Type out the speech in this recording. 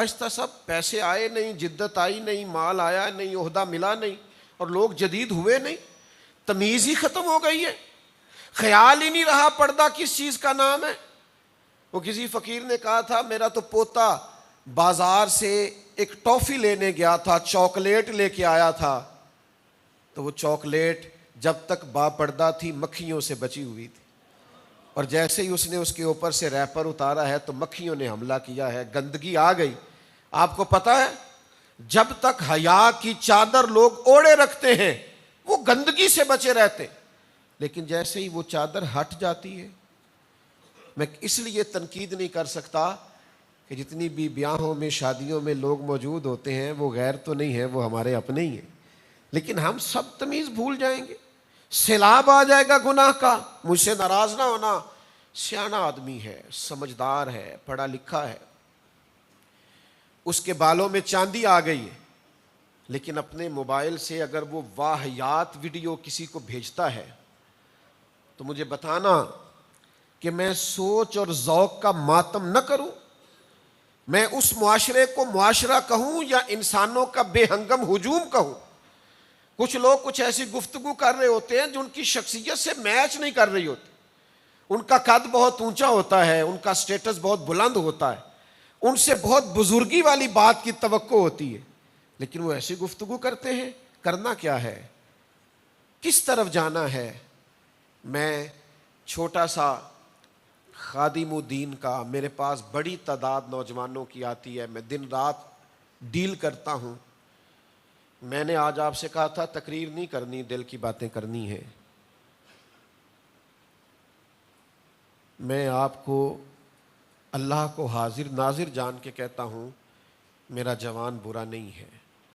آہستہ سب پیسے آئے نہیں، جدت آئی نہیں، مال آیا نہیں، عہدہ ملا نہیں، اور لوگ جدید ہوئے نہیں، تمیز ہی ختم ہو گئی ہے، خیال ہی نہیں رہا پردہ کس چیز کا نام ہے۔ وہ کسی فقیر نے کہا تھا میرا تو پوتا بازار سے ایک ٹافی لینے گیا تھا، چاکلیٹ لے کے آیا تھا، تو وہ چاکلیٹ جب تک با پردہ تھی مکھیوں سے بچی ہوئی تھی، اور جیسے ہی اس نے اس کے اوپر سے ریپر اتارا ہے تو مکھیوں نے حملہ کیا ہے، گندگی آ گئی۔ آپ کو پتا ہے جب تک حیا کی چادر لوگ اوڑے رکھتے ہیں وہ گندگی سے بچے رہتے، لیکن جیسے ہی وہ چادر ہٹ جاتی ہے، میں اس لیے تنقید نہیں کر سکتا کہ جتنی بھی بیاہوں میں شادیوں میں لوگ موجود ہوتے ہیں وہ غیر تو نہیں ہیں، وہ ہمارے اپنے ہی ہیں، لیکن ہم سب تمیز بھول جائیں گے، سیلاب آ جائے گا گناہ کا۔ مجھ سے ناراض نہ ہونا، سیاںا آدمی ہے، سمجھدار ہے، پڑھا لکھا ہے، اس کے بالوں میں چاندی آ گئی ہے، لیکن اپنے موبائل سے اگر وہ واہیات ویڈیو کسی کو بھیجتا ہے تو مجھے بتانا کہ میں سوچ اور ذوق کا ماتم نہ کروں، میں اس معاشرے کو معاشرہ کہوں یا انسانوں کا بے ہنگم ہجوم کہوں۔ کچھ لوگ کچھ ایسی گفتگو کر رہے ہوتے ہیں جو ان کی شخصیت سے میچ نہیں کر رہی ہوتی، ان کا قد بہت اونچا ہوتا ہے، ان کا سٹیٹس بہت بلند ہوتا ہے، ان سے بہت بزرگی والی بات کی توقع ہوتی ہے، لیکن وہ ایسی گفتگو کرتے ہیں۔ کرنا کیا ہے، کس طرف جانا ہے؟ میں چھوٹا سا خادم الدین کا، میرے پاس بڑی تعداد نوجوانوں کی آتی ہے، میں دن رات ڈیل کرتا ہوں۔ میں نے آج آپ سے کہا تھا تقریر نہیں کرنی، دل کی باتیں کرنی ہے۔ میں آپ کو اللہ کو حاضر ناظر جان کے کہتا ہوں، میرا جوان برا نہیں ہے،